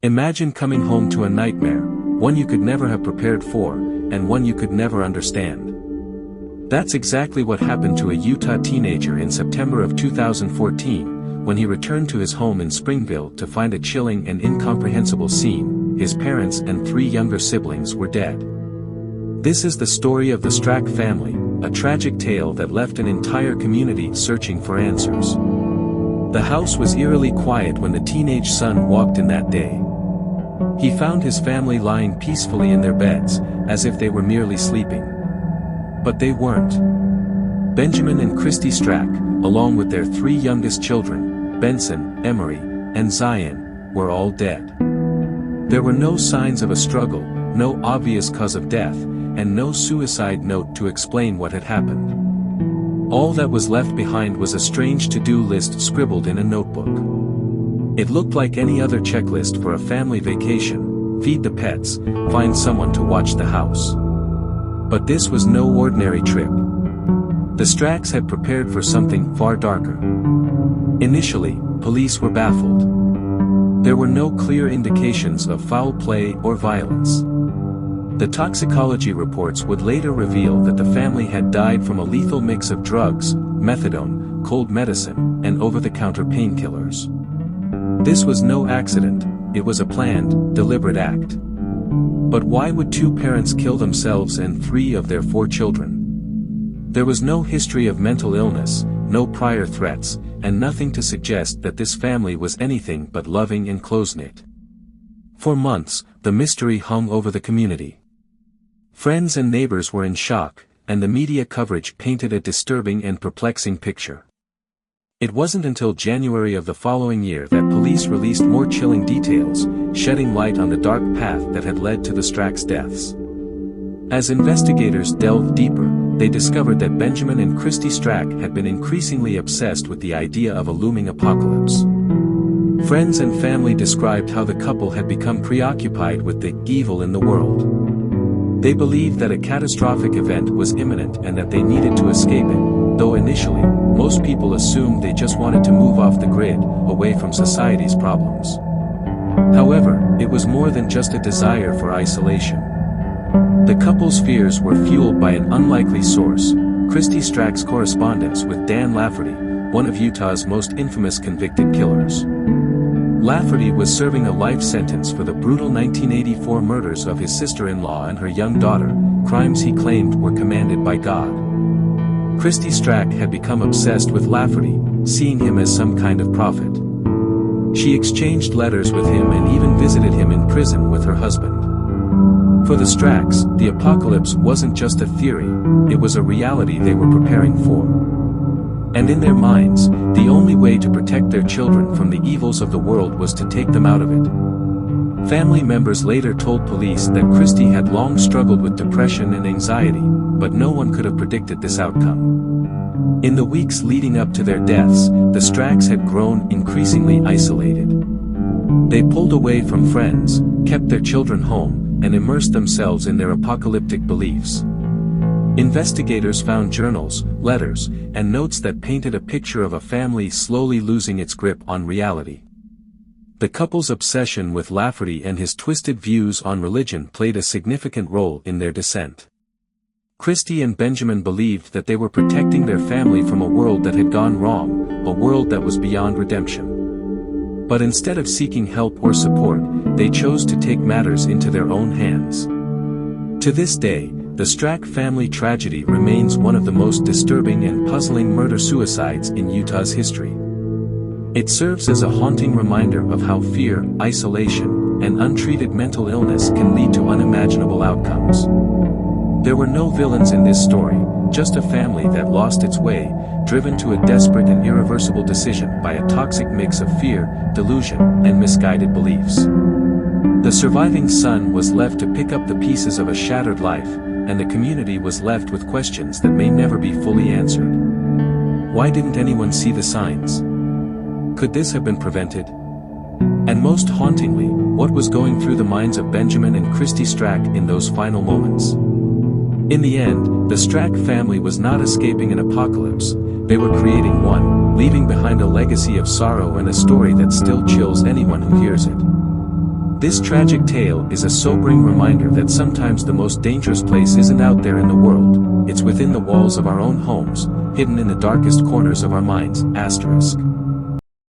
Imagine coming home to a nightmare, one you could never have prepared for, and one you could never understand. That's exactly what happened to a Utah teenager in September of 2014, when he returned to his home in Springville to find a chilling and incomprehensible scene. His parents and 3 younger siblings were dead. This is the story of the Strack family, a tragic tale that left an entire community searching for answers. The house was eerily quiet when the teenage son walked in that day. He found his family lying peacefully in their beds, as if they were merely sleeping. But they weren't. Benjamin and Christy Strack, along with their 3 youngest children, Benson, Emery, and Zion, were all dead. There were no signs of a struggle, no obvious cause of death, and no suicide note to explain what had happened. All that was left behind was a strange to-do list scribbled in a notebook. It looked like any other checklist for a family vacation: feed the pets, find someone to watch the house. But this was no ordinary trip. The Stracks had prepared for something far darker. Initially, police were baffled. There were no clear indications of foul play or violence. The toxicology reports would later reveal that the family had died from a lethal mix of drugs, methadone, cold medicine, and over-the-counter painkillers. This was no accident, it was a planned, deliberate act. But why would 2 parents kill themselves and 3 of their 4 children? There was no history of mental illness, no prior threats, and nothing to suggest that this family was anything but loving and close-knit. For months, the mystery hung over the community. Friends and neighbors were in shock, and the media coverage painted a disturbing and perplexing picture. It wasn't until January of the following year that police released more chilling details, shedding light on the dark path that had led to the Stracks' deaths. As investigators delved deeper, they discovered that Benjamin and Christy Strack had been increasingly obsessed with the idea of a looming apocalypse. Friends and family described how the couple had become preoccupied with the evil in the world. They believed that a catastrophic event was imminent and that they needed to escape it, though initially, most people assumed they just wanted to move off the grid, away from society's problems. However, it was more than just a desire for isolation. The couple's fears were fueled by an unlikely source: Christy Strack's correspondence with Dan Lafferty, one of Utah's most infamous convicted killers. Lafferty was serving a life sentence for the brutal 1984 murders of his sister-in-law and her young daughter, crimes he claimed were commanded by God. Christy Strack had become obsessed with Lafferty, seeing him as some kind of prophet. She exchanged letters with him and even visited him in prison with her husband. For the Stracks, the apocalypse wasn't just a theory, it was a reality they were preparing for. And in their minds, the only way to protect their children from the evils of the world was to take them out of it. Family members later told police that Christy had long struggled with depression and anxiety, but no one could have predicted this outcome. In the weeks leading up to their deaths, the Stracks had grown increasingly isolated. They pulled away from friends, kept their children home, and immersed themselves in their apocalyptic beliefs. Investigators found journals, letters, and notes that painted a picture of a family slowly losing its grip on reality. The couple's obsession with Lafferty and his twisted views on religion played a significant role in their descent. Christy and Benjamin believed that they were protecting their family from a world that had gone wrong, a world that was beyond redemption. But instead of seeking help or support, they chose to take matters into their own hands. To this day, the Strack family tragedy remains one of the most disturbing and puzzling murder-suicides in Utah's history. It serves as a haunting reminder of how fear, isolation, and untreated mental illness can lead to unimaginable outcomes. There were no villains in this story, just a family that lost its way, driven to a desperate and irreversible decision by a toxic mix of fear, delusion, and misguided beliefs. The surviving son was left to pick up the pieces of a shattered life, and the community was left with questions that may never be fully answered. Why didn't anyone see the signs? Could this have been prevented? And most hauntingly, what was going through the minds of Benjamin and Christy Strack in those final moments? In the end, the Strack family was not escaping an apocalypse, they were creating one, leaving behind a legacy of sorrow and a story that still chills anyone who hears it. This tragic tale is a sobering reminder that sometimes the most dangerous place isn't out there in the world, it's within the walls of our own homes, hidden in the darkest corners of our minds. Asterisk.